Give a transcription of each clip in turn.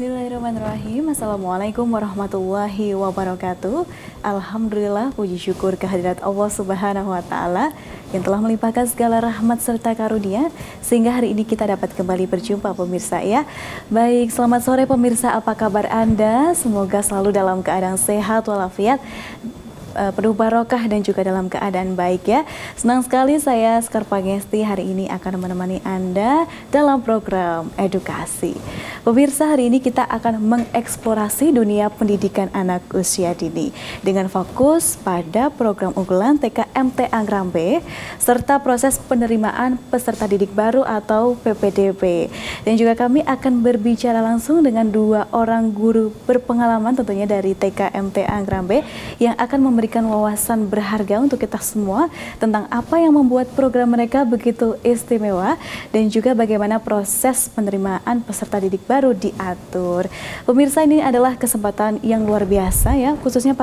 Bismillahirrahmanirrahim. Assalamualaikum warahmatullahi wabarakatuh. Alhamdulillah, puji syukur kehadirat Allah Subhanahu wa Ta'ala yang telah melimpahkan segala rahmat serta karunia sehingga hari ini kita dapat kembali berjumpa pemirsa ya. Baik, selamat sore pemirsa, apa kabar Anda? Semoga selalu dalam keadaan sehat walafiat, penuh barokah dan juga dalam keadaan baik ya. Senang sekali saya Sekar Pangesti hari ini akan menemani Anda dalam program edukasi. Pemirsa, hari ini kita akan mengeksplorasi dunia pendidikan anak usia dini dengan fokus pada program unggulan TKMT Angrambe serta proses penerimaan peserta didik baru atau PPDB. Dan juga kami akan berbicara langsung dengan dua orang guru berpengalaman tentunya dari TKMT Angrambe yang akan memberikan wawasan berharga untuk kita semua tentang apa yang membuat program mereka begitu istimewa dan juga bagaimana proses penerimaan peserta didik baru diatur. Pemirsa, ini adalah kesempatan yang luar biasa ya, khususnya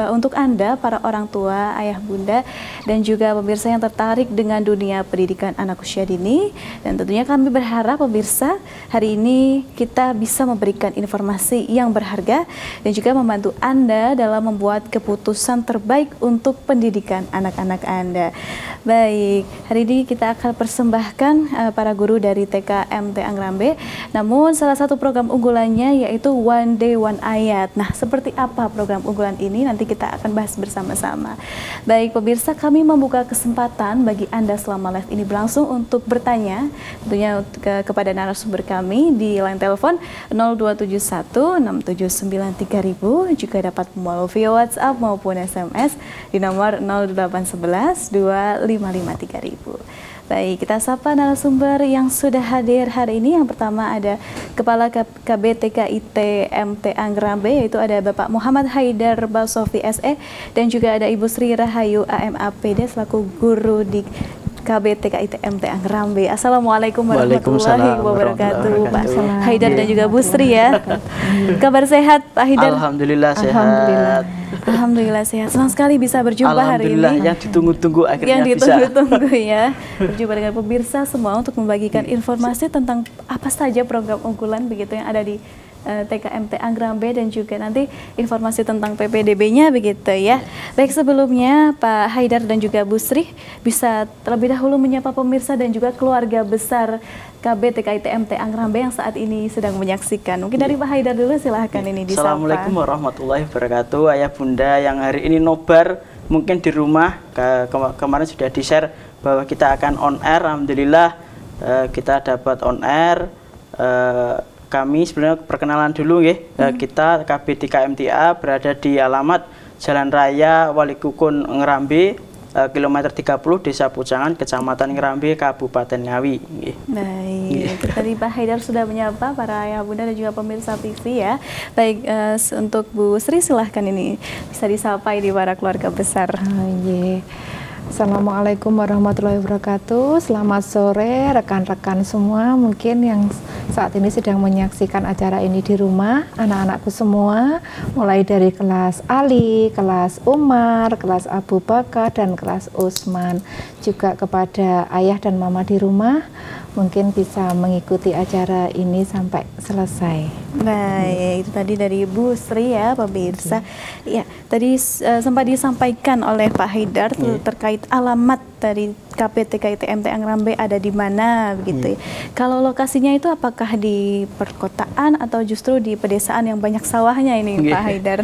untuk Anda para orang tua, ayah bunda dan juga pemirsa yang tertarik dengan dunia pendidikan anak usia dini. Dan tentunya kami berharap pemirsa hari ini kita bisa memberikan informasi yang berharga dan juga membantu Anda dalam membuat keputusan terbaik untuk pendidikan anak-anak Anda. Baik, hari ini kita akan persembahkan para guru dari TKMT Angrambe. Namun salah satu program unggulannya yaitu One Day One Ayat. Nah, seperti apa program unggulan ini nanti kita akan bahas bersama-sama. Baik pemirsa, kami membuka kesempatan bagi Anda selama live ini berlangsung untuk bertanya tentunya kepada narasumber kami di line telepon 0271 679 3000, juga dapat melalui via WhatsApp maupun SMS di nomor 0811 255 3000. Baik, kita sapa narasumber yang sudah hadir hari ini. Yang pertama ada Kepala KB TKIT MT Angrambe, yaitu ada Bapak Muhammad Haidar Balsofi SE dan juga ada Ibu Sri Rahayu AMAPD selaku guru di KB TKIT MT Angrambe. Assalamualaikum warahmatullahi wabarakatuh, Pak Haidar dan juga Bu Sri ya. Kabar sehat Pak Haidar? Alhamdulillah sehat. Alhamdulillah sehat. Senang sekali bisa berjumpa hari ini. Alhamdulillah, yang ditunggu-tunggu akhirnya yang ditunggu-tunggu ya. Berjumpa dengan pemirsa semua untuk membagikan informasi tentang apa saja program unggulan begitu yang ada di TKMT Angrambe dan juga nanti informasi tentang PPDB-nya begitu ya. Baik, sebelumnya Pak Haidar dan juga Bu Sri bisa terlebih dahulu menyapa pemirsa dan juga keluarga besar KB TKIT MT Angrambe yang saat ini sedang menyaksikan. Mungkin dari Pak Haidar dulu, silahkan ini disapa. Assalamualaikum warahmatullahi wabarakatuh. Ayah bunda yang hari ini nobar mungkin di rumah, kemarin sudah di-share bahwa kita akan on air. Alhamdulillah kita dapat on air. Kami sebenarnya perkenalan dulu ya. Kita KB TKMTA berada di alamat Jalan Raya Walikukun Ngrambe, kilometer 30, Desa Pucangan, Kecamatan Ngrambe, Kabupaten Ngawi. Baik, tadi Pak Haidar sudah menyapa para ayah bunda dan juga pemirsa TV ya. Baik, untuk Bu Sri silahkan ini bisa disapa di para keluarga besar. Assalamualaikum warahmatullahi wabarakatuh. Selamat sore rekan-rekan semua mungkin yang saat ini sedang menyaksikan acara ini di rumah, anak-anakku semua, mulai dari kelas Ali, kelas Umar, kelas Abu Bakar, dan kelas Usman. Juga kepada ayah dan mama di rumah, mungkin bisa mengikuti acara ini sampai selesai. Baik, itu tadi dari Bu Sri ya pemirsa. Ya, tadi sempat disampaikan oleh Pak Haidar terkait alamat dari KB TKIT MT Angrambe ada di mana begitu ya. Kalau lokasinya itu apakah di perkotaan atau justru di pedesaan yang banyak sawahnya ini Pak Haidar?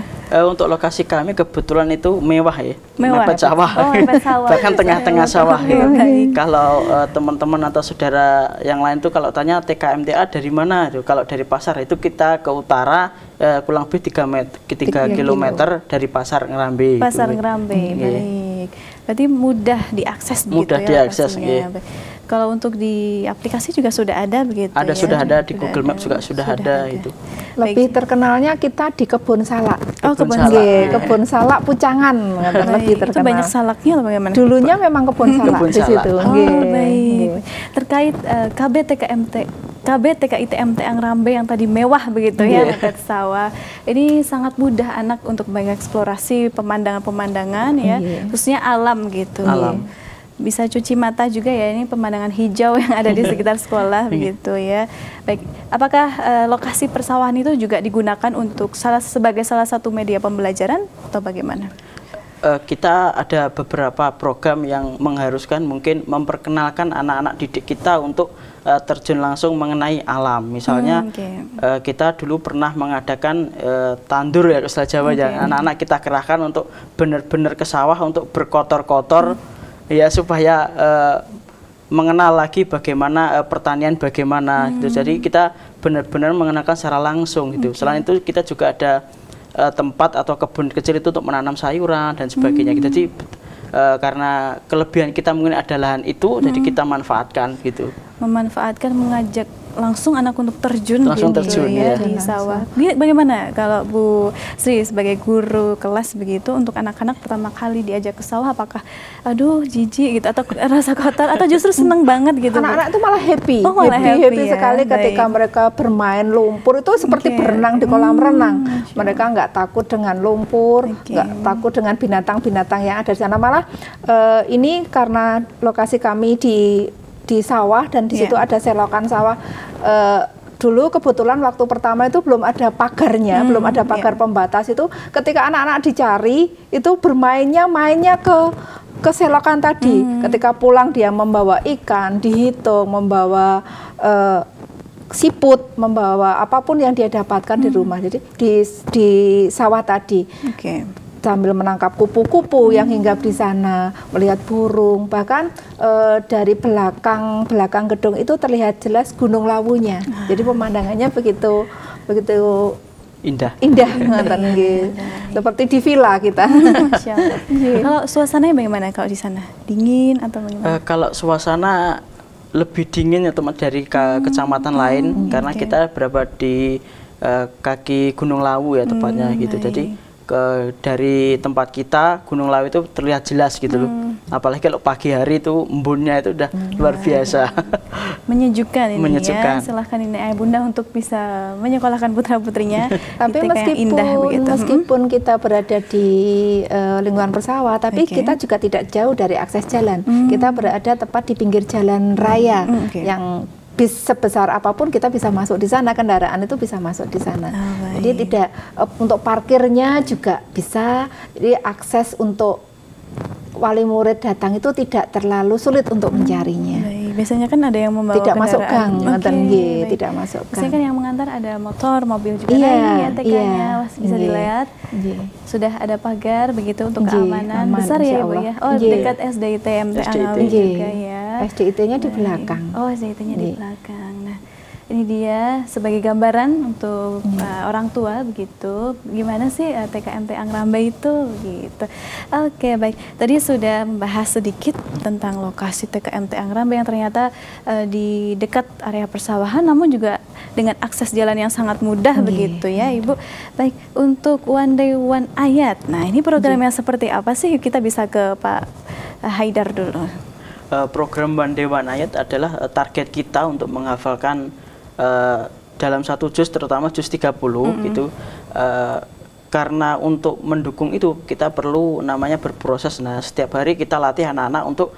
Untuk lokasi kami kebetulan itu mewah ya. Mewah. Mepet sawah. Oh, mepet sawah. Bahkan tengah-tengah sawah ya. Kalau teman-teman atau saudara yang lain tuh kalau tanya TKMTA dari mana? Kalau dari pasar itu kita ke utara kurang lebih 3 km dari Pasar Ngrambe. Pasar Ngrambe, baik. Berarti mudah diakses begitu mudah ya? Diakses, Kalau untuk di aplikasi juga sudah ada begitu ada, ya? Sudah ada, di Google Maps juga sudah ada itu. Lebih terkenalnya kita di Kebun Salak. Oh, Kebun Salak. Kebun Salak Pucangan lebih terkenal. Itu banyak salaknya atau bagaimana? Dulunya memang Kebun Salak di situ. Baik. Terkait KB TKIT MT Angrambe yang tadi mewah begitu ya, dekat sawah. Ini sangat mudah anak untuk mengeksplorasi pemandangan-pemandangan ya, khususnya alam gitu. Alam. bisa cuci mata juga ya, ini pemandangan hijau yang ada di sekitar sekolah begitu ya. Baik, apakah lokasi persawahan itu juga digunakan untuk sebagai salah satu media pembelajaran atau bagaimana? Kita ada beberapa program yang mengharuskan mungkin memperkenalkan anak-anak didik kita untuk terjun langsung mengenai alam. Misalnya kita dulu pernah mengadakan tandur ya istilah Jawa ya. Anak-anak kita kerahkan untuk benar-benar ke sawah untuk berkotor-kotor ya, supaya mengenal lagi bagaimana pertanian bagaimana gitu. Jadi kita benar-benar mengenalkan secara langsung gitu. Selain itu kita juga ada tempat atau kebun kecil itu untuk menanam sayuran dan sebagainya. Jadi karena kelebihan kita mungkin ada lahan itu, jadi kita manfaatkan gitu. Memanfaatkan, mengajak langsung anak untuk terjun gitu ya, di sawah. Bagaimana kalau Bu Sri sebagai guru kelas begitu untuk anak-anak pertama kali diajak ke sawah, apakah aduh jijik gitu atau rasa kotor atau justru seneng banget gitu? Anak-anak itu malah happy. Oh, malah happy ya? Sekali ketika mereka bermain lumpur itu seperti berenang di kolam renang. Mereka nggak takut dengan lumpur, nggak takut dengan binatang-binatang yang ada di sana. Malah ini karena lokasi kami di sawah dan di situ ada selokan sawah. Dulu kebetulan waktu pertama itu belum ada pagarnya, belum ada pagar pembatas itu. Ketika anak-anak dicari itu mainnya ke selokan tadi. Ketika pulang dia membawa ikan, dihitung, membawa siput, membawa apapun yang dia dapatkan di rumah. Jadi di sawah tadi. Sambil menangkap kupu-kupu yang hinggap di sana, melihat burung, bahkan dari belakang gedung itu terlihat jelas Gunung Lawunya. Jadi pemandangannya begitu indah, seperti di villa kita. Kalau suasananya bagaimana kalau di sana? Dingin atau bagaimana? Kalau suasana lebih dingin ya teman dari kecamatan lain, karena kita berada di kaki Gunung Lawu ya tepatnya gitu. Jadi dari tempat kita Gunung Lawu itu terlihat jelas gitu loh. Apalagi kalau pagi hari itu embunnya itu udah luar biasa. Menyejukkan ini ya. Silahkan ini ayah bunda untuk bisa menyekolahkan putra-putrinya. Tapi meskipun kita berada di lingkungan persawah, tapi kita juga tidak jauh dari akses jalan. Kita berada tepat di pinggir jalan raya yang bis sebesar apapun kita bisa masuk di sana, kendaraan itu bisa masuk di sana. Jadi tidak untuk parkirnya juga bisa. Jadi akses untuk wali murid datang itu tidak terlalu sulit untuk mencarinya. Biasanya kan ada yang membawa tidak masuk gang, tidak masuk gang. Biasanya kan yang mengantar ada motor, mobil juga. Ya TK-nya bisa dilihat. Sudah ada pagar begitu untuk keamanan. Besar ya Ibu ya. Oh dekat SDIT MT Angawi juga ya. SDIT-nya di belakang. Oh SDIT-nya di belakang. Nah ini dia sebagai gambaran untuk orang tua begitu, gimana sih TKMT Angrambe itu gitu. Oke baik, tadi sudah membahas sedikit tentang lokasi TKMT Angrambe yang ternyata di dekat area persawahan, namun juga dengan akses jalan yang sangat mudah begitu ya Ibu. Baik, untuk One Day One Ayat, nah ini programnya seperti apa sih? Kita bisa ke Pak Haidar dulu. Program One Day One Ayat adalah target kita untuk menghafalkan dalam satu juz, terutama juz 30 gitu. Karena untuk mendukung itu kita perlu namanya berproses. Nah setiap hari kita latih anak-anak untuk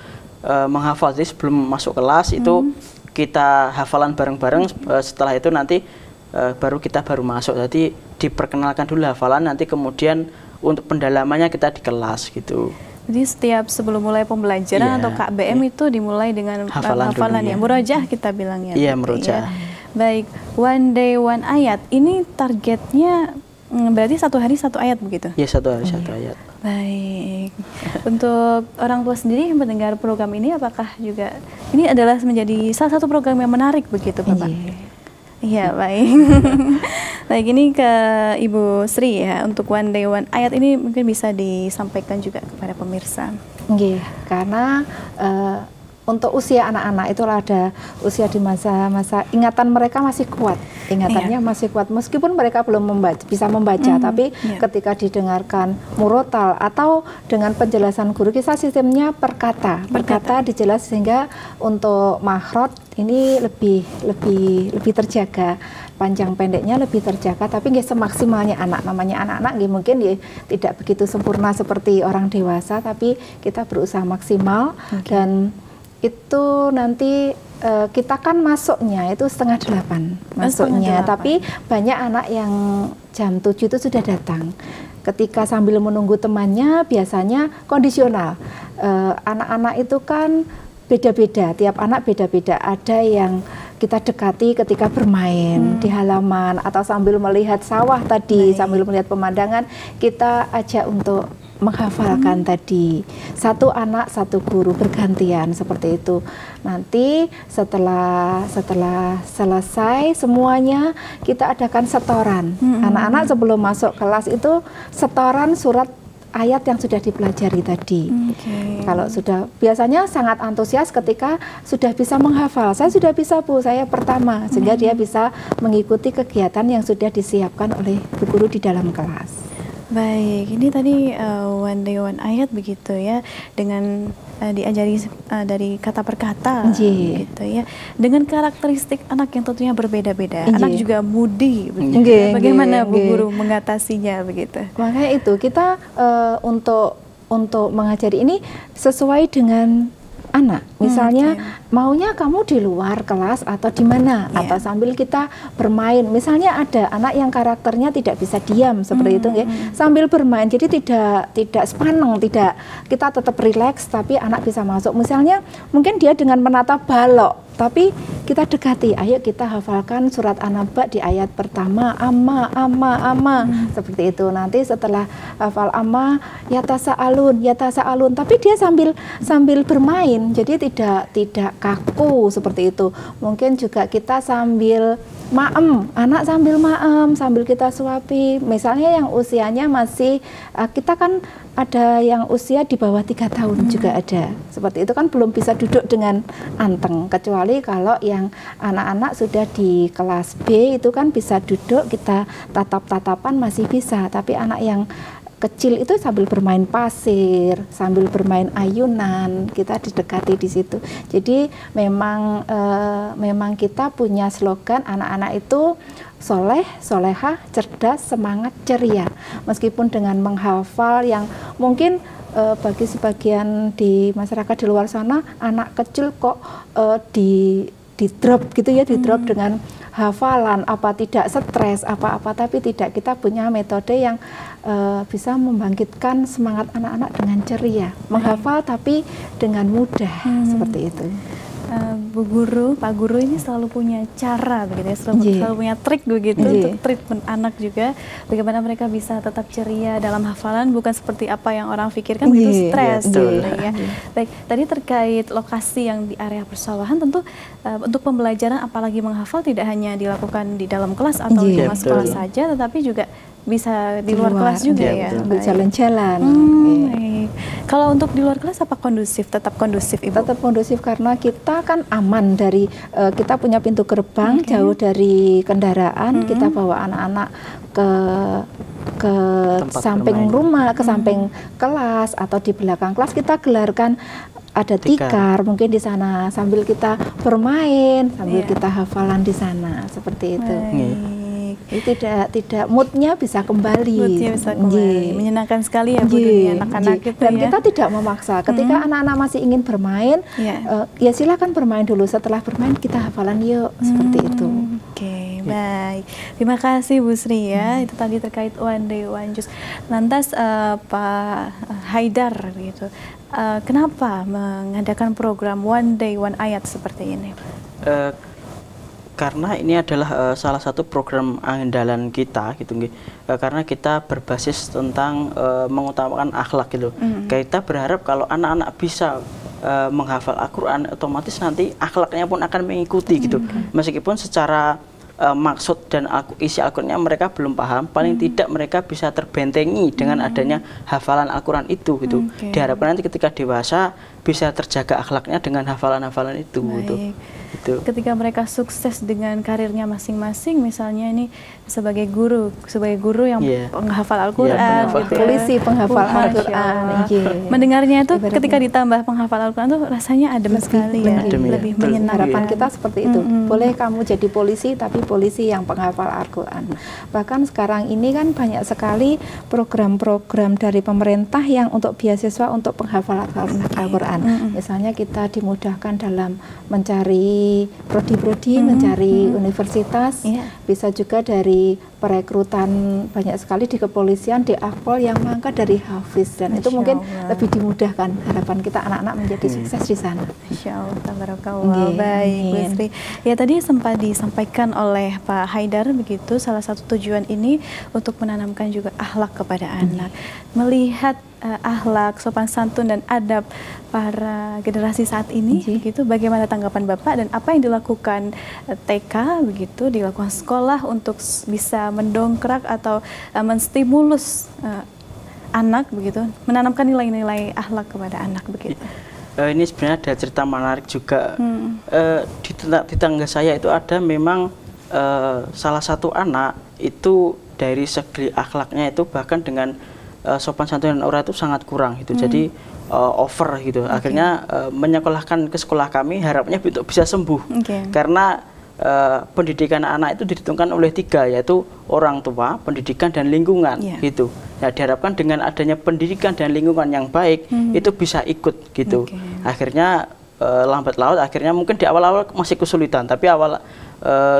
menghafal. Jadi sebelum masuk kelas itu kita hafalan bareng-bareng, setelah itu nanti baru masuk. Jadi diperkenalkan dulu hafalan, nanti kemudian untuk pendalamannya kita di kelas gitu. Jadi setiap sebelum mulai pembelajaran atau KBM itu dimulai dengan hafalan ya, murojah kita bilangnya. Iya, murojah. Baik, One Day One Ayat, ini targetnya berarti satu hari satu ayat begitu? Iya, satu hari satu ayat. Baik. Untuk orang tua sendiri yang mendengar program ini, apakah juga ini adalah menjadi salah satu program yang menarik begitu Bapak? Iya, baik. Baik, ini ke Ibu Sri ya, untuk One Day One Ayat ini mungkin bisa disampaikan juga kepada pemirsa. Karena untuk usia anak-anak itu ada usia di masa-masa ingatan mereka masih kuat, ingatannya masih kuat meskipun mereka belum bisa membaca, tapi ketika didengarkan murotal atau dengan penjelasan guru, kita sistemnya perkata dijelas sehingga untuk makhraj ini lebih terjaga, panjang pendeknya lebih terjaga, tapi nggak semaksimalnya anak, namanya anak-anak mungkin tidak begitu sempurna seperti orang dewasa, tapi kita berusaha maksimal. Dan itu nanti kita kan masuknya itu 7:30 masuknya, tapi banyak anak yang jam 7 itu sudah datang. Ketika sambil menunggu temannya biasanya kondisional. Anak-anak itu kan beda-beda, tiap anak beda-beda. Ada yang kita dekati ketika bermain di halaman atau sambil melihat sawah tadi, sambil melihat pemandangan, kita ajak untuk menghafalkan tadi. Satu anak satu guru bergantian seperti itu. Nanti setelah selesai semuanya kita adakan setoran. Anak-anak sebelum masuk kelas itu setoran surat ayat yang sudah dipelajari tadi. Kalau sudah, biasanya sangat antusias ketika sudah bisa menghafal. Saya sudah bisa Bu, saya pertama, sehingga dia bisa mengikuti kegiatan yang sudah disiapkan oleh Bu Guru di dalam kelas. Baik, ini tadi one day one ayat begitu ya, dengan diajari dari kata per kata gitu ya, dengan karakteristik anak yang tentunya berbeda-beda. Anak juga mudi begitu. Bagaimana Bu Guru mengatasinya begitu? Makanya itu kita untuk mengajari ini sesuai dengan anak. Misalnya maunya kamu di luar kelas atau di mana, atau sambil kita bermain. Misalnya ada anak yang karakternya tidak bisa diam seperti itu, ya. Sambil bermain, jadi tidak sepaneng, tidak, kita tetap rileks, tapi anak bisa masuk. Misalnya mungkin dia dengan menatap balok, tapi kita dekati, ayo kita hafalkan surat An-Naba di ayat pertama, amma, seperti itu. Nanti setelah hafal amma, yatasa'alun, tapi dia sambil bermain, jadi tidak kaku seperti itu. Mungkin juga kita sambil maem, anak sambil maem, sambil kita suapi. Misalnya yang usianya masih, kita kan ada yang usia di bawah 3 tahun juga ada. Seperti itu kan belum bisa duduk dengan anteng, kecuali kalau yang anak-anak sudah di kelas B itu kan bisa duduk, kita tatap-tatapan masih bisa. Tapi anak yang kecil itu sambil bermain pasir, sambil bermain ayunan, kita didekati di situ. Jadi memang kita punya slogan anak-anak itu soleh, solehah, cerdas, semangat, ceria. Meskipun dengan menghafal yang mungkin bagi sebagian di masyarakat di luar sana, anak kecil kok di drop gitu ya, di drop dengan hafalan, apa tidak stres, apa-apa, tapi tidak, kita punya metode yang bisa membangkitkan semangat anak-anak dengan ceria, menghafal tapi dengan mudah, seperti itu. Bu Guru, Pak Guru ini selalu punya cara begitu ya, selalu punya trik begitu untuk treatment anak juga, bagaimana mereka bisa tetap ceria dalam hafalan, bukan seperti apa yang orang pikirkan begitu stres ya. Baik, tadi terkait lokasi yang di area persawahan, tentu untuk pembelajaran apalagi menghafal tidak hanya dilakukan di dalam kelas atau di rumah sekolah saja, tetapi juga bisa di luar kelas juga ya. Berjalan-jalan. Kalau untuk di luar kelas apa kondusif? Tetap kondusif, Ibu? Tetap kondusif karena kita kan aman dari kita punya pintu gerbang jauh dari kendaraan, kita bawa anak-anak ke samping rumah, ke samping kelas atau di belakang kelas, kita gelarkan ada tikar mungkin di sana sambil kita bermain, sambil kita hafalan di sana, seperti itu. Tidak moodnya bisa kembali. Menyenangkan sekali ya Bu dunia anak-anak itu. Dan kita tidak memaksa. Ketika anak-anak masih ingin bermain, ya silakan bermain dulu. Setelah bermain kita hafalan yuk, seperti itu. Baik. Terima kasih Bu Sri ya. Itu tadi terkait One Day One Juz. Lantas Pak Haidar gitu. Kenapa mengadakan program One Day One Ayat seperti ini? Karena ini adalah salah satu program andalan kita gitu, karena kita berbasis tentang mengutamakan akhlak gitu. Kita berharap kalau anak-anak bisa menghafal Al-Quran, otomatis nanti akhlaknya pun akan mengikuti gitu. Meskipun secara maksud dan isi Al-Qurannya mereka belum paham, paling tidak mereka bisa terbentengi dengan adanya hafalan Al-Quran itu gitu. Diharapkan nanti ketika dewasa bisa terjaga akhlaknya dengan hafalan-hafalan itu. Gitu. Ketika mereka sukses dengan karirnya masing-masing, misalnya ini sebagai guru yang penghafal Al-Quran, gitu, polisi penghafal Al-Quran, mendengarnya itu ketika ditambah penghafal Al-Quran tuh rasanya adem sekali ya, lebih menyenangkan. Harapan kita seperti itu. Boleh kamu jadi polisi, tapi polisi yang penghafal Al-Quran. Bahkan sekarang ini kan banyak sekali program-program dari pemerintah yang untuk beasiswa untuk penghafal Al-Quran. Misalnya kita dimudahkan dalam mencari prodi-prodi, mencari universitas, bisa juga dari perekrutan banyak sekali di kepolisian, di Akpol yang mangkat dari hafiz, dan itu mungkin lebih dimudahkan. Harapan kita anak-anak menjadi sukses di sana. Insya Allah, tabarakallah. Baik, Bu Sri. Ya, tadi sempat disampaikan oleh Pak Haidar begitu, salah satu tujuan ini untuk menanamkan juga akhlak kepada anak. Melihat akhlak, sopan santun dan adab para generasi saat ini, begitu. Bagaimana tanggapan Bapak dan apa yang dilakukan TK begitu, dilakukan sekolah untuk bisa mendongkrak atau menstimulus anak begitu, menanamkan nilai-nilai akhlak kepada anak begitu. Ini sebenarnya ada cerita menarik juga. Di tetangga saya itu ada memang salah satu anak itu dari segi akhlaknya itu bahkan dengan sopan santun dan aura itu sangat kurang gitu. Jadi over gitu. Akhirnya menyekolahkan ke sekolah kami, harapannya bisa sembuh. Karena pendidikan anak itu dihitungkan oleh 3, yaitu orang tua, pendidikan dan lingkungan gitu. Nah, diharapkan dengan adanya pendidikan dan lingkungan yang baik itu bisa ikut gitu. Akhirnya lambat laut, akhirnya mungkin di awal-awal masih kesulitan, tapi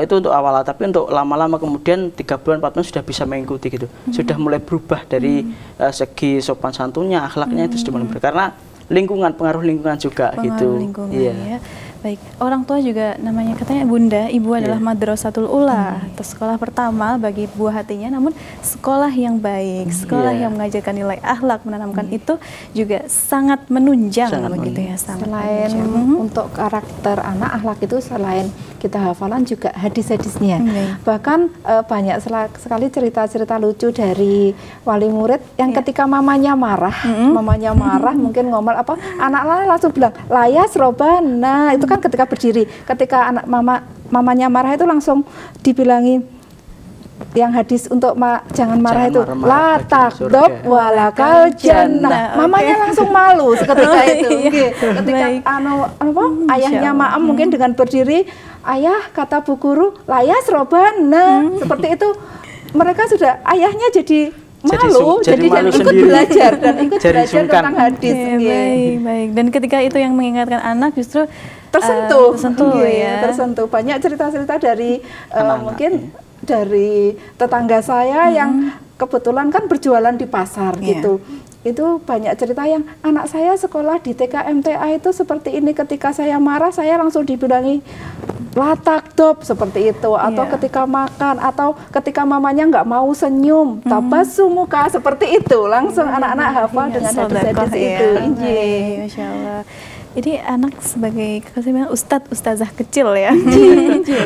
itu untuk awal, tapi untuk lama-lama kemudian 3 bulan 4 bulan sudah bisa mengikuti gitu, sudah mulai berubah dari segi sopan santunnya, akhlaknya itu sudah mulai berubah karena lingkungan, pengaruh lingkungan juga gitu. Ya. Baik, orang tua juga namanya katanya bunda, ibu adalah madrasatul ula, atau sekolah pertama bagi buah hatinya, namun sekolah yang baik, sekolah yang mengajarkan nilai akhlak, menanamkan itu juga sangat menunjang begitu ya. Selain untuk karakter anak, akhlak itu selain kita hafalan juga hadis-hadisnya. Bahkan banyak sekali cerita-cerita lucu dari wali murid yang ketika mamanya marah, mungkin ngomel apa, anak langsung bilang layas robana, itu kan ketika berdiri, ketika anak mamanya marah itu langsung dibilangi yang hadis untuk jangan marah itu la takdob walakal jannah. Mamanya langsung malu seketika itu. Ketika ayahnya maam mungkin dengan berdiri, ayah kata bu guru layas robana, seperti itu mereka sudah, ayahnya jadi malu, jadi ikut belajar tentang hadis. Baik. Dan ketika itu yang mengingatkan anak justru tersentuh. Tersentuh. Banyak cerita-cerita dari mungkin dari tetangga saya yang kebetulan kan berjualan di pasar gitu. Itu banyak cerita yang anak saya sekolah di TK MTA itu seperti ini, ketika saya marah saya langsung dibilangi latakdop seperti itu, atau ketika makan, atau ketika mamanya nggak mau senyum, tabasum muka, seperti itu langsung anak-anak hafal dengan hadis-hadis itu. Masya Allah. Jadi anak sebagai ustazah kecil ya.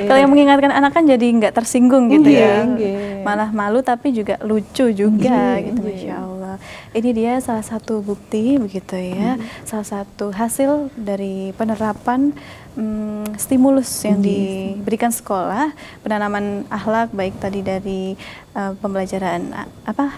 Kalau yang mengingatkan anak kan jadi nggak tersinggung gitu ya. Malah malu tapi juga lucu juga gitu, Masya Allah. Ini dia salah satu bukti begitu ya. Salah satu hasil dari penerapan stimulus yang diberikan sekolah, penanaman akhlak baik tadi dari pembelajaran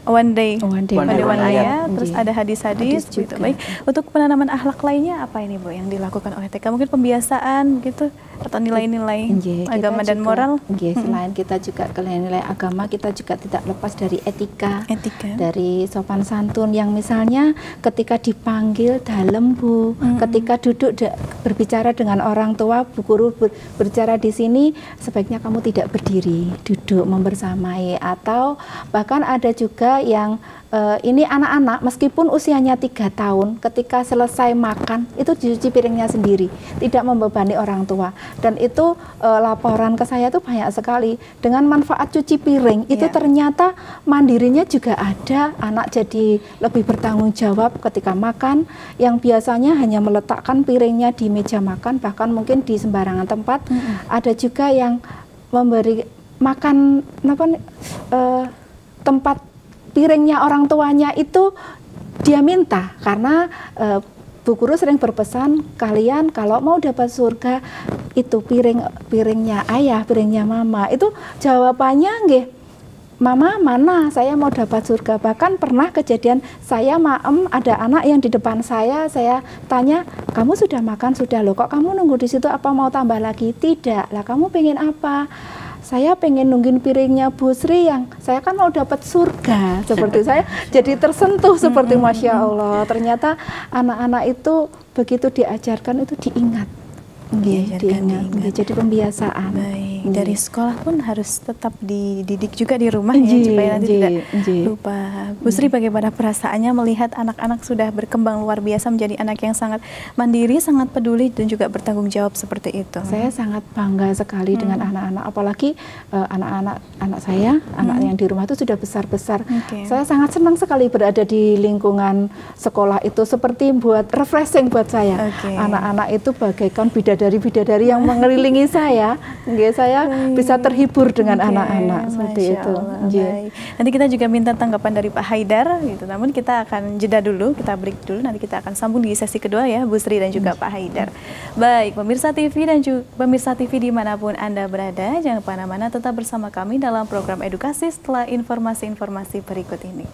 one day one ayat, terus ada hadis-hadis gitu. Baik, untuk penanaman akhlak lainnya apa ini Bu yang dilakukan oleh TK? Mungkin pembiasaan gitu atau nilai-nilai agama dan moral? Selain kita juga nilai agama, kita juga tidak lepas dari etika. Dari sopan santun yang misalnya ketika dipanggil dalam Bu, ketika duduk berbicara dengan orang tua, Bu guru berbicara di sini, sebaiknya kamu tidak berdiri, duduk membersamai. Atau bahkan ada juga yang ini anak-anak meskipun usianya 3 tahun, ketika selesai makan itu dicuci piringnya sendiri, tidak membebani orang tua. Dan itu laporan ke saya itu banyak sekali. Dengan manfaat cuci piring itu ternyata mandirinya juga ada, anak jadi lebih bertanggung jawab ketika makan, yang biasanya hanya meletakkan piringnya di meja makan, bahkan mungkin di sembarangan tempat. Ada juga yang memberi makan tempat piringnya orang tuanya itu dia minta, karena Bu Guru sering berpesan, kalian kalau mau dapat surga itu piringnya ayah, piringnya mama. Itu jawabannya nggih, Mama mana saya mau dapat surga. Bahkan pernah kejadian saya maem ada anak yang di depan saya tanya, kamu sudah makan? Sudah. Loh, kok kamu nunggu di situ, apa mau tambah lagi? Tidak. Lah kamu pengen apa? Saya pengen nungguin piringnya Bu Sri, yang saya kan mau dapat surga. Seperti saya jadi tersentuh seperti Masya Allah. Ternyata anak-anak itu begitu diajarkan itu diingat. Diingat. Jadi pembiasaan. Baik. Dari sekolah pun harus tetap dididik juga di rumah ya, supaya nanti tidak lupa. Bu Sri, bagaimana perasaannya melihat anak-anak sudah berkembang luar biasa menjadi anak yang sangat mandiri, sangat peduli dan juga bertanggung jawab seperti itu? Saya sangat bangga sekali dengan anak-anak, apalagi anak saya, anak yang di rumah itu sudah besar-besar. Saya sangat senang sekali berada di lingkungan sekolah itu, seperti buat refreshing buat saya. Anak-anak itu bagaikan bidadari-bidadari yang mengelilingi saya. Saya bisa terhibur dengan anak-anak seperti itu. Nanti kita juga minta tanggapan dari Pak Haidar gitu. Namun kita akan jeda dulu, kita break dulu, nanti kita akan sambung di sesi kedua ya, Bu Sri dan juga Pak Haidar. Baik, pemirsa TV dan juga pemirsa TV dimanapun Anda berada, jangan kemana-mana, tetap bersama kami dalam program edukasi setelah informasi-informasi berikut ini.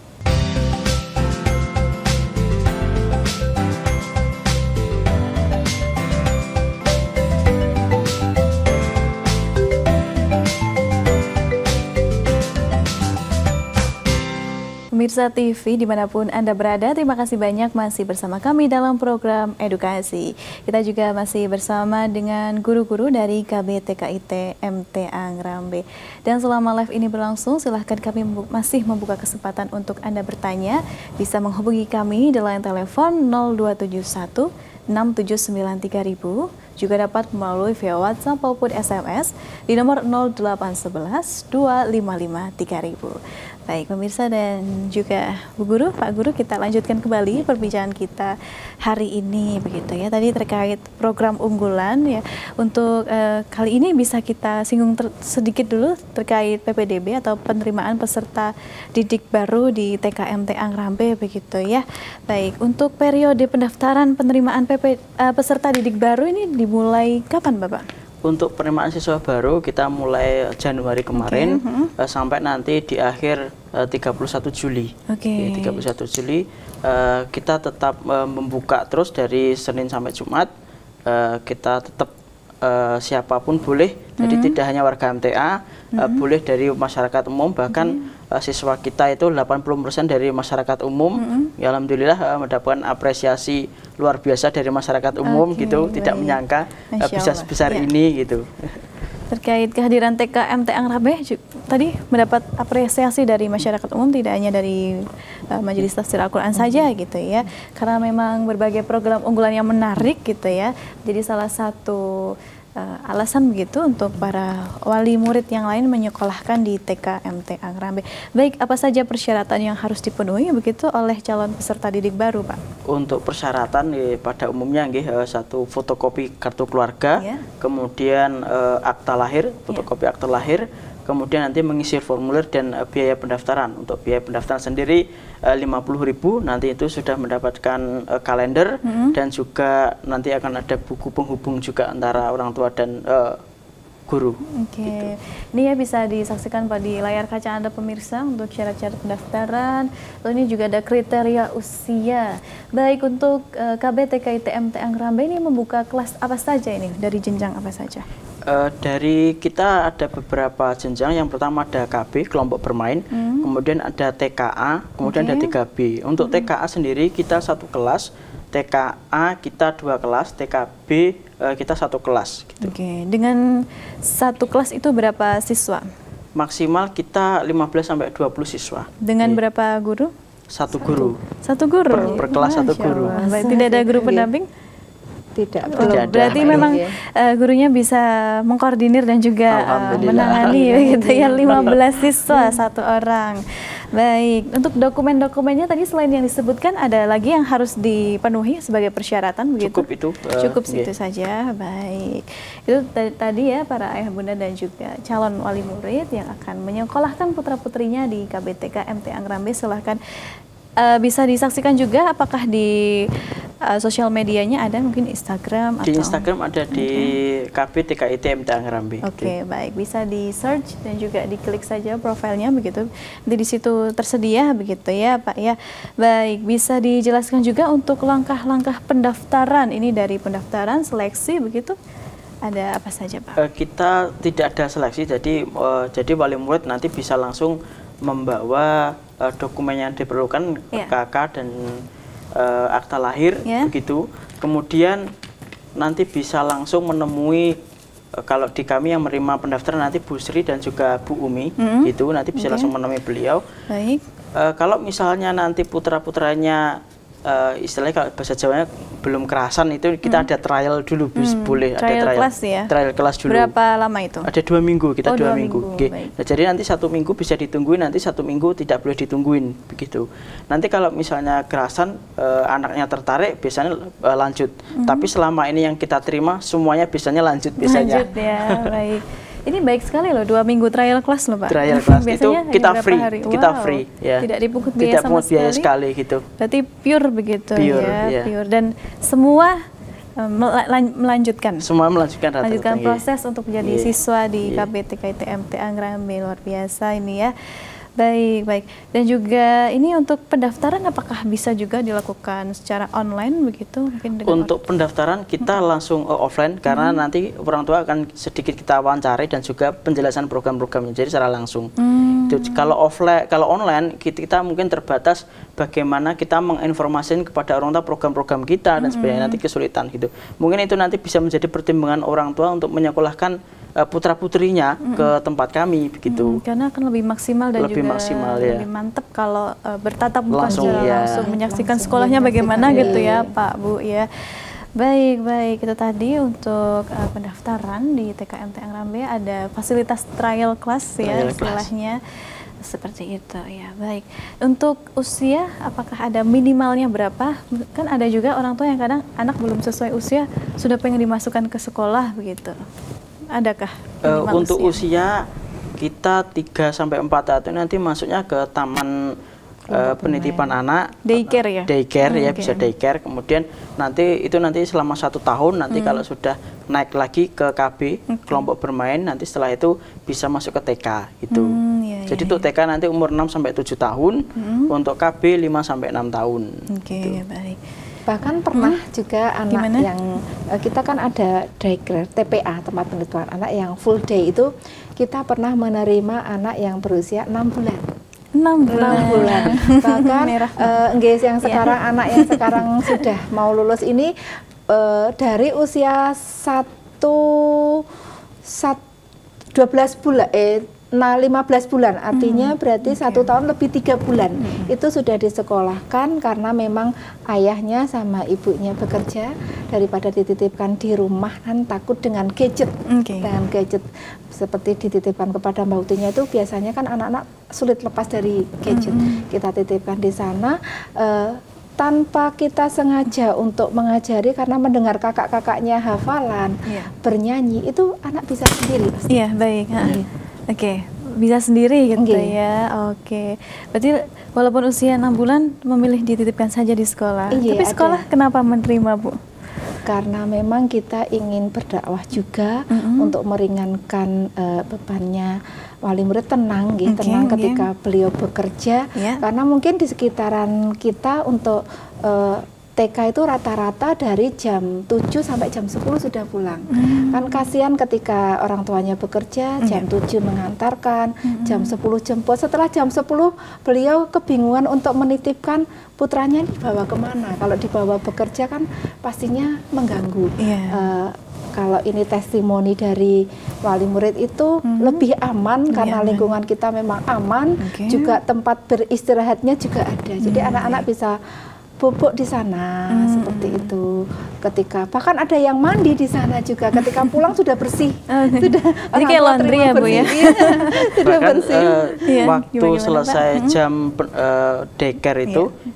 Pemirsa TV dimanapun Anda berada, terima kasih banyak masih bersama kami dalam program edukasi. Kita juga masih bersama dengan guru-guru dari KB TKIT MTA Ngrambe. Dan selama live ini berlangsung, silahkan kami masih membuka kesempatan untuk Anda bertanya. Bisa menghubungi kami di line telepon 0271 6793000, juga dapat melalui via WhatsApp maupun SMS di nomor 0811 255 3000. Baik pemirsa dan juga Bu Guru, Pak Guru, kita lanjutkan kembali perbincangan kita hari ini begitu ya. Tadi terkait program unggulan ya. Untuk kali ini bisa kita singgung sedikit dulu terkait PPDB atau penerimaan peserta didik baru di TK MTA Ngrambe begitu ya. Baik, untuk periode pendaftaran penerimaan peserta didik baru ini dimulai kapan Bapak? Untuk penerimaan siswa baru kita mulai Januari kemarin sampai nanti di akhir 31 Juli. 31 Juli kita tetap membuka terus dari Senin sampai Jumat. Kita tetap siapapun boleh, jadi tidak hanya warga MTA, boleh dari masyarakat umum, bahkan siswa kita itu 80% dari masyarakat umum. Ya alhamdulillah mendapatkan apresiasi luar biasa dari masyarakat umum gitu, tidak menyangka bisa sebesar ini gitu. Terkait kehadiran TK MTA Ngrambe tadi mendapat apresiasi dari masyarakat umum, tidak hanya dari Majelis Tafsir Al-Quran saja gitu ya, karena memang berbagai program unggulan yang menarik gitu ya, jadi salah satu alasan begitu untuk para wali murid yang lain menyekolahkan di TK MTA Ngrambe. Baik, apa saja persyaratan yang harus dipenuhi begitu oleh calon peserta didik baru, Pak? Untuk persyaratan pada umumnya satu fotokopi kartu keluarga, kemudian akta lahir, fotokopi akta lahir, kemudian nanti mengisi formulir dan biaya pendaftaran. Untuk biaya pendaftaran sendiri 50.000, nanti itu sudah mendapatkan kalender dan juga nanti akan ada buku penghubung juga antara orang tua dan guru. Gitu. Ini ya bisa disaksikan Pak di layar kaca Anda pemirsa untuk syarat-syarat pendaftaran. Lalu ini juga ada kriteria usia. Baik, untuk KB TKIT MTA Ngrambe ini membuka kelas apa saja ini, dari jenjang apa saja? Dari kita ada beberapa jenjang. Yang pertama ada KB, kelompok bermain, kemudian ada TKA, kemudian ada 3B. Untuk TKA sendiri kita satu kelas, TKA kita 2 kelas, TKB kita 1 kelas. Gitu. Dengan satu kelas itu berapa siswa? Maksimal kita 15-20 siswa. Dengan berapa guru? Satu guru. Satu guru? Per kelas satu guru. Tidak ada guru pendamping? Tidak, berarti memang gurunya bisa mengkoordinir dan juga menangani begitu ya, 15 siswa satu orang. Baik, untuk dokumen-dokumennya tadi selain yang disebutkan ada lagi yang harus dipenuhi sebagai persyaratan begitu? Cukup itu. Cukup itu saja. Baik. Itu tadi ya para ayah bunda dan juga calon wali murid yang akan menyekolahkan putra-putrinya di KBTK MTA Ngrambe. Silahkan bisa disaksikan juga apakah di sosial medianya ada mungkin Instagram Di atau Instagram ada di KB TKIT MTA Ngarambe. Oke, baik, bisa di search dan juga diklik saja profilnya begitu. Nanti di situ tersedia begitu ya Pak ya. Baik, bisa dijelaskan juga untuk langkah-langkah pendaftaran ini dari pendaftaran seleksi begitu. Ada apa saja Pak? Kita tidak ada seleksi, jadi wali murid nanti bisa langsung membawa dokumen yang diperlukan, KK dan akta lahir begitu. Kemudian nanti bisa langsung menemui, kalau di kami yang menerima pendaftaran nanti Bu Sri dan juga Bu Umi gitu, nanti bisa langsung menemui beliau. Baik. Kalau misalnya nanti putra-putranya istilahnya kalau bahasa Jawanya belum kerasan, itu kita ada trial dulu, boleh trial ada kelas ya? Trial kelas dulu. Berapa lama itu? Ada 2 minggu, kita 2 minggu. Baik. Nah, jadi nanti 1 minggu bisa ditungguin, nanti 1 minggu tidak boleh ditungguin begitu. Nanti kalau misalnya kerasan anaknya tertarik biasanya lanjut. Tapi selama ini yang kita terima semuanya biasanya lanjut biasanya. Lanjut ya, baik. Ini baik sekali loh, 2 minggu trial class loh Pak. Trial class itu kita free, kita free ya. Tidak dipungut biaya sama sekali gitu. Berarti pure begitu pure, ya, pure. Dan semua melanjutkan. Semua melanjutkan proses untuk menjadi siswa di KB TKIT MTA Ngarambe, luar biasa ini ya. Baik, baik. Dan juga ini untuk pendaftaran apakah bisa juga dilakukan secara online begitu? Mungkin dengan untuk pendaftaran kita langsung offline, karena nanti orang tua akan sedikit kita wawancari dan juga penjelasan program-programnya, jadi secara langsung. Kalau offline, kalau online kita mungkin terbatas bagaimana kita menginformasikan kepada orang tua program-program kita dan sebagainya, nanti kesulitan gitu. Mungkin itu nanti bisa menjadi pertimbangan orang tua untuk menyekolahkan putra-putrinya ke tempat kami begitu. Karena akan lebih maksimal dan lebih juga maksimal, lebih mantap kalau bertatap muka langsung, langsung menyaksikan sekolahnya bagaimana gitu ya Pak Bu ya. Baik, baik, itu tadi untuk pendaftaran di TK MTA Ngarambe ada fasilitas trial class ya istilahnya. Seperti itu ya, baik. Untuk usia apakah ada minimalnya berapa? Kan ada juga orang tua yang kadang anak belum sesuai usia sudah pengen dimasukkan ke sekolah begitu. Adakah untuk usia kita 3-4 tahun nanti masuknya ke taman penitipan anak, daycare ya? Daycare ya, bisa daycare. Kemudian nanti selama 1 tahun nanti kalau sudah naik lagi ke KB kelompok bermain, nanti setelah itu bisa masuk ke TK gitu. Jadi untuk TK nanti umur 6-7 tahun, untuk KB 5-6 tahun. Oke, baik. Bahkan pernah juga anak yang kita kan ada daycare TPA, tempat penitipan anak yang full day, itu kita pernah menerima anak yang berusia 6 bulan. 6 bulan. Bahkan yang sekarang anak yang sekarang sudah mau lulus ini dari usia 12 bulan 15 bulan, artinya berarti 1 tahun lebih 3 bulan itu sudah disekolahkan, karena memang ayahnya sama ibunya bekerja, daripada dititipkan di rumah kan takut dengan gadget. Dengan gadget seperti dititipkan kepada Mbak Utinya itu biasanya kan anak-anak sulit lepas dari gadget. Kita titipkan di sana tanpa kita sengaja untuk mengajari, karena mendengar kakak-kakaknya hafalan, bernyanyi, itu anak bisa sendiri. Iya, baik. Oke, bisa sendiri gitu ya. Oke, berarti walaupun usia 6 bulan memilih dititipkan saja di sekolah. Tapi sekolah kenapa menerima Bu? Karena memang kita ingin berdakwah juga untuk meringankan bebannya wali murid, tenang ketika beliau bekerja. Karena mungkin di sekitaran kita untuk TK itu rata-rata dari jam 7 sampai jam 10 sudah pulang. Kan kasihan ketika orang tuanya bekerja, jam 7 mengantarkan, jam 10 jemput. Setelah jam 10 beliau kebingungan untuk menitipkan putranya dibawa kemana. Kalau dibawa bekerja kan pastinya mengganggu. Kalau ini testimoni dari wali murid itu lebih aman, karena lingkungan kita memang aman, juga tempat beristirahatnya juga ada. Jadi anak-anak bisa bubuk di sana, seperti itu. ketika bahkan ada yang mandi di sana juga ketika pulang sudah bersih. Sudah Jadi kayak laundry ya Bu ya. Sudah bersih. Waktu selesai jam daycare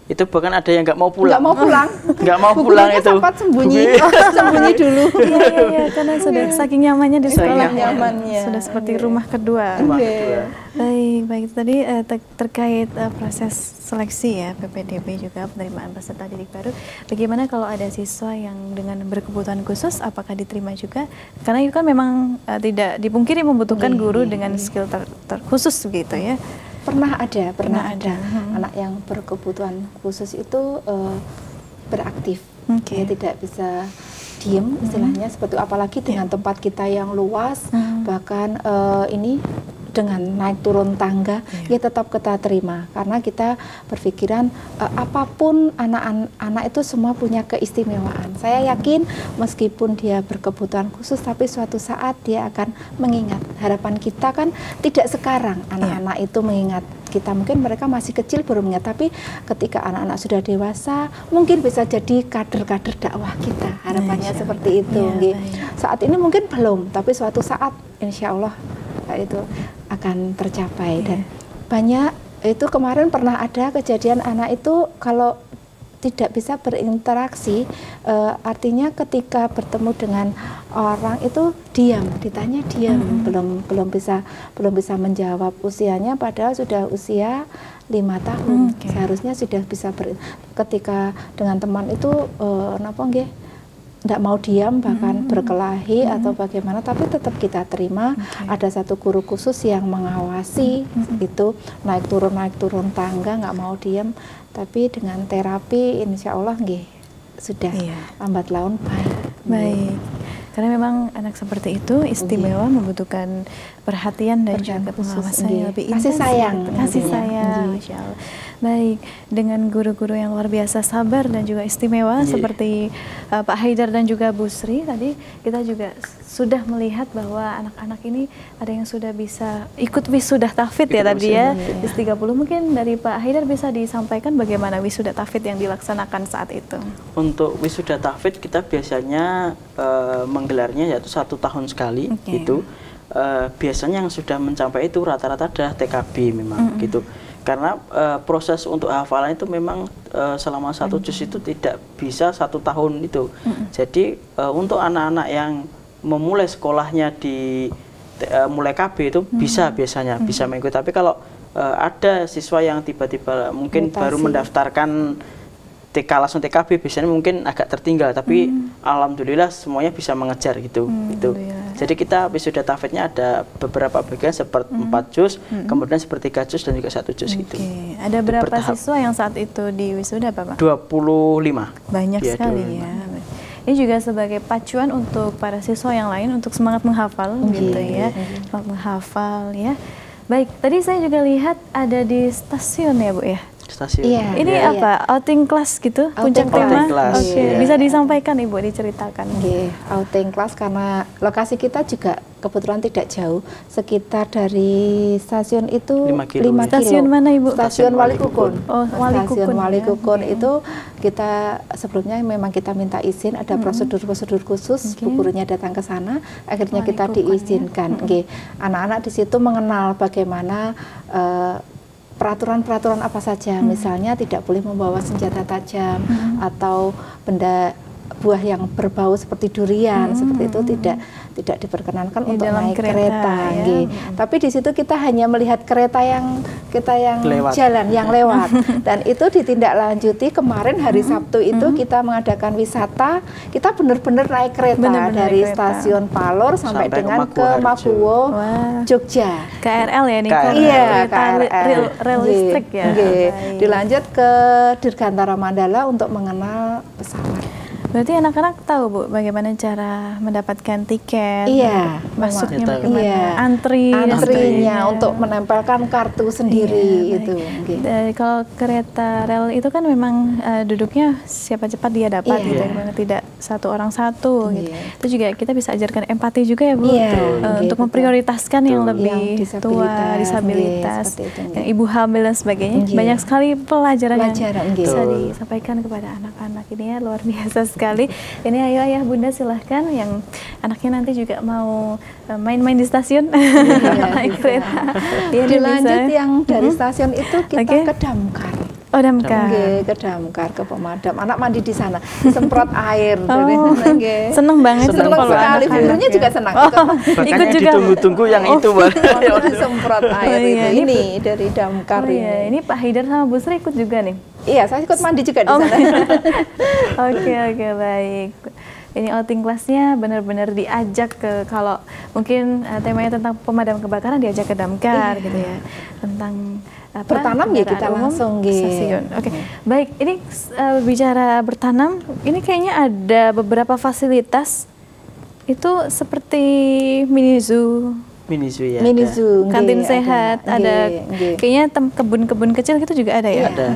itu bahkan ada yang nggak mau pulang. Nggak mau pulang. Nggak mau pulang itu. Sempat sembunyi, sembunyi dulu. Iya, karena sudah saking nyamannya di sekolah. Nyamannya. Sudah seperti rumah kedua. Baik. Tadi terkait proses seleksi ya PPDB juga penerimaan peserta didik baru. Bagaimana kalau ada siswa yang dengan berkebutuhan khusus, apakah diterima juga? Karena itu kan memang tidak dipungkiri membutuhkan guru dengan skill terkhusus begitu ya. Pernah ada anak yang berkebutuhan khusus itu beraktif, dia tidak bisa diem istilahnya seperti apalagi dengan tempat kita yang luas, bahkan ini dengan naik turun tangga, ya tetap kita terima karena kita berpikiran apapun anak-anak itu semua punya keistimewaan. Saya yakin meskipun dia berkebutuhan khusus, tapi suatu saat dia akan mengingat. Harapan kita kan tidak sekarang anak-anak itu mengingat kita, mungkin mereka masih kecil baru mengingat, tapi ketika anak-anak sudah dewasa mungkin bisa jadi kader-kader dakwah kita. Harapannya seperti itu. Saat ini mungkin belum, tapi suatu saat insya Allah itu akan tercapai. Dan banyak itu kemarin pernah ada kejadian anak itu kalau tidak bisa berinteraksi, artinya ketika bertemu dengan orang itu diam, ditanya diam, belum bisa menjawab. Usianya padahal sudah usia 5 tahun, seharusnya sudah bisa ketika dengan teman itu tidak mau diam, bahkan berkelahi atau bagaimana, tapi tetap kita terima. Ada satu guru khusus yang mengawasi itu naik turun tangga, nggak mau diam, tapi dengan terapi insya Allah sudah lambat laun baik. Karena memang anak seperti itu istimewa, membutuhkan perhatian dan juga pengawasan yang lebih intens. Kasih sayang, Masya Allah. Baik, dengan guru-guru yang luar biasa sabar dan juga istimewa seperti Pak Haidar dan juga Bu Sri, tadi kita juga sudah melihat bahwa anak-anak ini ada yang sudah bisa ikut wisuda tahfidz ya tadi ya, IS 30. Mungkin dari Pak Haidar bisa disampaikan bagaimana wisuda tahfidz yang dilaksanakan saat itu? Untuk wisuda tahfidz kita biasanya menggelarnya yaitu 1 tahun sekali gitu. Biasanya yang sudah mencapai itu rata-rata adalah TKB memang gitu. Karena proses untuk hafalan itu memang selama 1 juz itu tidak bisa 1 tahun itu. Jadi untuk anak-anak yang memulai sekolahnya di mulai KB itu bisa biasanya bisa mengikuti. Tapi kalau ada siswa yang tiba-tiba mungkin baru mendaftarkan langsung TKB, biasanya mungkin agak tertinggal, tapi alhamdulillah semuanya bisa mengejar gitu. Jadi kita wisuda tahfidznya ada beberapa bagian seperti 4 juz, kemudian seperti 3 juz dan juga 1 juz gitu. Ada berapa siswa yang saat itu di wisuda Pak? 25. Banyak sekali ya. Ini juga sebagai pacuan untuk para siswa yang lain untuk semangat menghafal gitu ya. Menghafal ya. Baik, tadi saya juga lihat ada di stasiun ya Bu ya. Stasiun. Ini apa? Outing class gitu? Puncak tema? Bisa disampaikan Ibu, diceritakan. Outing class karena lokasi kita juga kebetulan tidak jauh, sekitar dari stasiun itu 5 kilo. Stasiun mana Ibu? Stasiun Walikukun. Stasiun Walikukun itu kita sebelumnya memang kita minta izin, ada prosedur-prosedur khusus, gurunya datang ke sana, akhirnya kita diizinkan. Anak-anak di situ mengenal bagaimana peraturan-peraturan apa saja, misalnya tidak boleh membawa senjata tajam atau benda buah yang berbau seperti durian, seperti itu tidak diperkenankan untuk naik kereta. Tapi di situ kita hanya melihat kereta yang jalan, yang lewat, dan itu ditindaklanjuti kemarin hari Sabtu itu kita mengadakan wisata, kita benar-benar naik kereta dari stasiun Palor sampai dengan ke Maguwo, Jogja. KRL ya ini? KRL. Rel listrik ya? Dilanjut ke Dirgantara Mandala untuk mengenal pesawat. Berarti anak-anak tahu Bu bagaimana cara mendapatkan tiket, masuknya bagaimana, antrinya untuk menempelkan kartu sendiri itu. Kalau kereta rel itu kan memang duduknya siapa cepat dia dapat gitu, tidak satu orang satu gitu. Iya. Itu juga kita bisa ajarkan empati juga ya Bu, Iya, untuk betul. memprioritaskan yang lebih Yang tua, disabilitas, seperti itu, yang ibu hamil dan sebagainya. Iya. Banyak sekali pelajaran yang bisa Betul. disampaikan kepada anak-anak ini ya, luar biasa sekali. Ini ayo ayah bunda silahkan yang anaknya nanti juga mau main-main di stasiun naik kereta. Iya, dia Dilanjut bisa. yang dari stasiun itu kita Oke. ke Damkar. Oh, Damkar. Nggih, ke Damkar, ke pemadam. Anak mandi di sana, semprot air. Oh, Nggih. seneng banget Seneng kalau sekali, anak-anak gurunya ya. juga senang. Oh, Bahkan ikut yang juga. ditunggu-tunggu yang itu, Mbak. Waktu disemprot air Oh, iya. itu. Ini dari Damkar Oh iya, ini Pak Haidar sama Bu Sri ikut juga nih. Iya, saya ikut mandi juga di Oh. sana. Oke, baik. Ini outing kelasnya benar-benar diajak ke, kalau mungkin temanya tentang pemadam kebakaran diajak ke Damkar gitu ya. Tentang apa? Bertanam ya kita kendaraan umum, langsung, nggih. stasiun. Oke. Baik, ini bicara bertanam, ini kayaknya ada beberapa fasilitas itu seperti mini zoo, Mini zoo ya. Mini ada. zoo, kantin nggih, sehat, ada nggih. kayaknya kebun-kebun kecil gitu juga ada ya. Iya, Ada.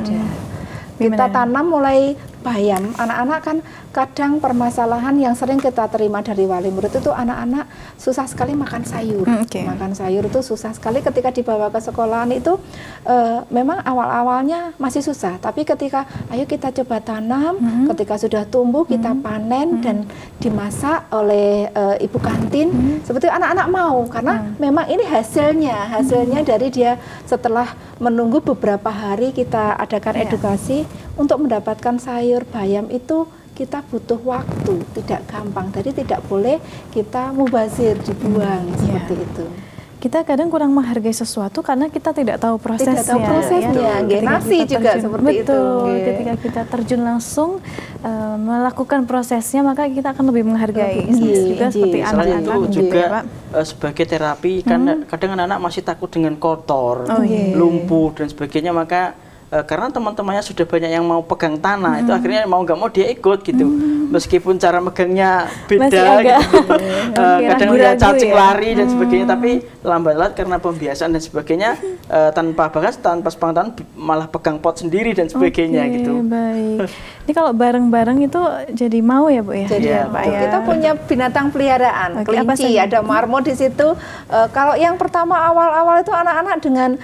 Kita Gimana? tanam mulai bayam. Anak-anak kan kadang permasalahan yang sering kita terima dari wali murid itu anak-anak susah sekali makan sayur. Oke. Makan sayur itu susah sekali ketika dibawa ke sekolahan itu memang awal-awalnya masih susah. Tapi ketika ayo kita coba tanam, ketika sudah tumbuh kita panen dan dimasak oleh ibu kantin, seperti anak-anak mau karena memang ini hasilnya dari dia setelah menunggu beberapa hari kita adakan Iya. edukasi untuk mendapatkan sayur bayam itu kita butuh waktu, tidak gampang. Jadi tidak boleh kita mubazir dibuang seperti itu. Kita kadang kurang menghargai sesuatu karena kita tidak tahu prosesnya. Tidak tahu prosesnya, nggih. Ketika Nasi kita juga terjun- seperti itu, betul, nggih. ketika kita terjun langsung melakukan prosesnya, maka kita akan lebih menghargai. Nggih, Juga nggih. seperti Selain anak-anak itu gitu juga ya, Pak. sebagai terapi kan kadang anak-anak masih takut dengan kotor, Oh, iya. lumpuh dan sebagainya, maka karena teman-temannya sudah banyak yang mau pegang tanah, itu akhirnya mau nggak mau dia ikut gitu, meskipun cara megangnya Masih beda agak gitu. Kadang dia ragu-ragu cacing ya. lari dan sebagainya, tapi lambat laun karena pembiasaan dan sebagainya, tanpa sepengetahuan malah pegang pot sendiri dan sebagainya Oke, gitu. Baik. Ini kalau bareng-bareng itu jadi mau ya Bu ya? Jadi Iya, Pak betul. ya. Kita punya binatang peliharaan, Oke, apa kelinci, saja? ada marmot di situ. Kalau yang pertama awal-awal itu anak-anak dengan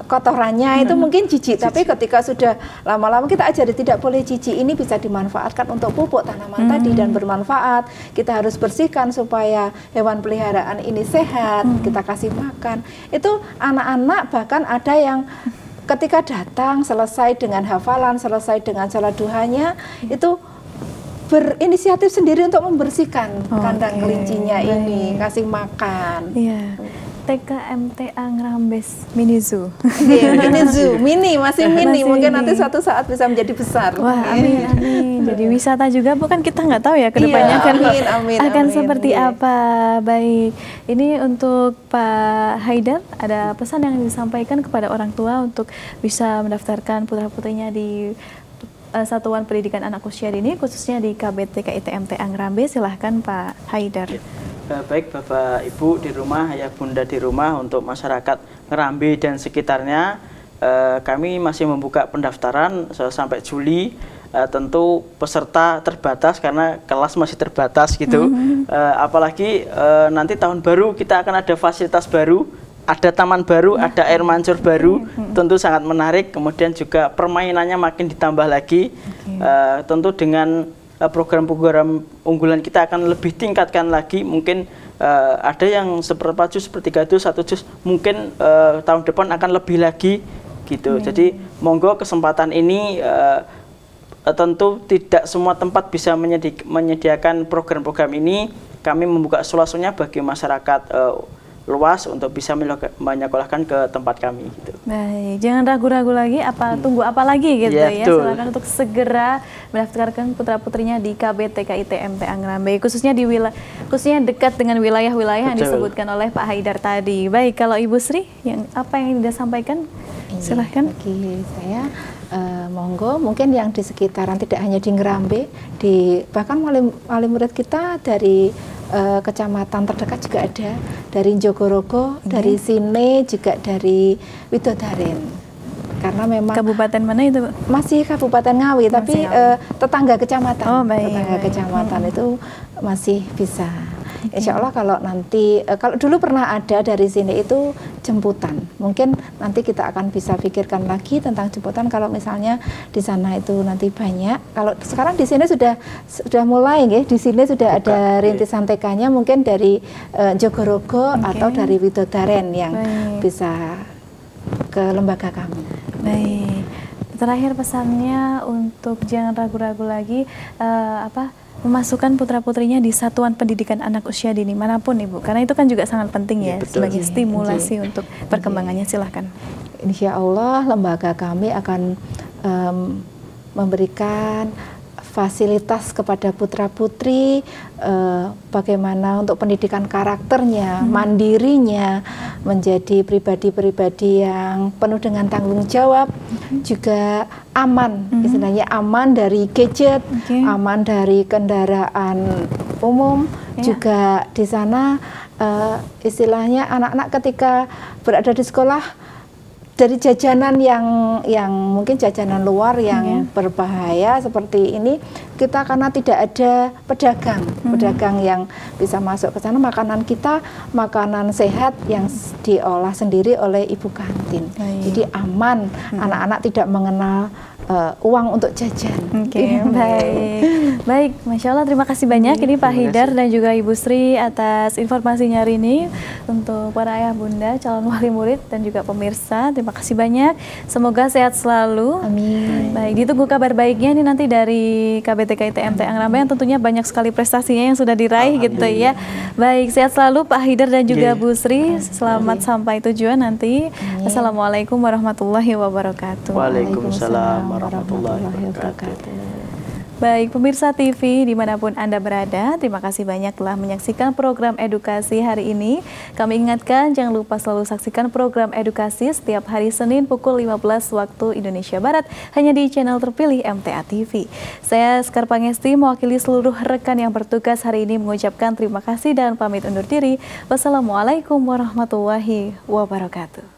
kotorannya itu mungkin jijik, tapi ketika sudah lama-lama kita ajari tidak boleh jijik. Ini bisa dimanfaatkan untuk pupuk tanaman tadi dan bermanfaat. Kita harus bersihkan supaya hewan peliharaan ini sehat. Kita kasih makan. Itu anak-anak bahkan ada yang ketika datang selesai dengan hafalan, selesai dengan sholat duhanya, itu berinisiatif sendiri untuk membersihkan kandang kelincinya ini, kasih makan. Iya. TKMTA Ngerambes Mini Zoo. Mini zoo, masih mini, Masih mungkin mini. nanti suatu saat bisa menjadi besar. Wah, amin, amin. Jadi wisata juga, bukan kita nggak tahu ya kedepannya Iya, kan amin, akan amin. seperti Iya. apa. Baik, ini untuk Pak Haidar, ada pesan yang disampaikan kepada orang tua untuk bisa mendaftarkan putra-putrinya di Satuan Pendidikan Anak Usia Dini, khususnya di KBT KITMTA Ngerambe. Silahkan Pak Haidar. Baik Bapak Ibu di rumah, ayah bunda di rumah, untuk masyarakat Ngerambe dan sekitarnya, kami masih membuka pendaftaran sampai Juli. Tentu peserta terbatas karena kelas masih terbatas gitu. Apalagi nanti tahun baru kita akan ada fasilitas baru, ada taman baru, ada air mancur baru, tentu sangat menarik. Kemudian juga permainannya makin ditambah lagi. Tentu dengan program-program unggulan kita akan lebih tingkatkan lagi. Mungkin ada yang seperempat juz, sepertiga juz, 1 juz, mungkin tahun depan akan lebih lagi gitu. Jadi monggo kesempatan ini, tentu tidak semua tempat bisa menyediakan program-program ini. Kami membuka seluas-luasnya bagi masyarakat luas untuk bisa menyekolahkan ke tempat kami gitu. Baik, jangan ragu-ragu lagi, tunggu apa lagi gitu Ya, ya. betul. Silakan untuk segera mendaftarkan putra-putrinya di KBT KITMTA Ngerambe, khususnya khususnya dekat dengan wilayah-wilayah yang Betul. disebutkan oleh Pak Haidar tadi. Baik, kalau Ibu Sri, apa yang Anda sampaikan? Silahkan. Bagi saya, monggo, mungkin yang di sekitaran, tidak hanya di Ngerambe, bahkan wali murid kita dari kecamatan terdekat juga ada, dari Jogorogo, dari Sine, juga dari Widodaren. karena memang Kabupaten mana itu, Bu? masih Kabupaten Ngawi, tapi tetangga kecamatan. Oh, baik, tetangga baik. kecamatan itu masih bisa. Insya Allah kalau nanti, kalau dulu pernah ada dari sini itu jemputan. Mungkin nanti kita akan bisa pikirkan lagi tentang jemputan kalau misalnya di sana itu nanti banyak. Kalau sekarang di sini sudah mulai, ya. Di sini sudah ada rintisan TK-nya mungkin dari Jogorogo atau dari Widodaren yang bisa ke lembaga kami. Baik. Terakhir pesannya untuk jangan ragu-ragu lagi memasukkan putra-putrinya di satuan pendidikan anak usia dini manapun, Ibu, karena itu kan juga sangat penting ya, sebagai stimulasi untuk perkembangannya. Silahkan. Insya Allah lembaga kami akan memberikan fasilitas kepada putra-putri, bagaimana untuk pendidikan karakternya, mandirinya, menjadi pribadi-pribadi yang penuh dengan tanggung jawab, juga aman, istilahnya aman dari gadget, aman dari kendaraan umum, juga di sana istilahnya anak-anak ketika berada di sekolah dari jajanan yang mungkin jajanan luar yang berbahaya seperti ini, kita karena tidak ada pedagang yang bisa masuk ke sana, makanan kita makanan sehat yang diolah sendiri oleh ibu kantin. Jadi aman, anak-anak tidak mengenal uang untuk jajan. Baik, Masya Allah, terima kasih banyak ini Pak Hidar dan juga Ibu Sri atas informasinya hari ini. Untuk para ayah bunda, calon wali murid dan juga pemirsa, terima kasih banyak. Semoga sehat selalu. Amin. Baik, ditunggu kabar baiknya ini nanti dari KBTK ITMT Angrambayan, tentunya banyak sekali prestasinya yang sudah diraih gitu ya. Baik, sehat selalu Pak Hidar dan juga Bu Sri. Selamat sampai tujuan nanti. Assalamualaikum warahmatullahi wabarakatuh. Waalaikumsalam warahmatullahi wabarakatuh. Baik, pemirsa TV dimanapun Anda berada, terima kasih banyak telah menyaksikan program edukasi hari ini. Kami ingatkan, jangan lupa selalu saksikan program edukasi setiap hari Senin pukul 15 waktu Indonesia Barat, hanya di channel terpilih MTA TV. Saya Sekar Pangesti, mewakili seluruh rekan yang bertugas hari ini mengucapkan terima kasih dan pamit undur diri. Wassalamualaikum warahmatullahi wabarakatuh.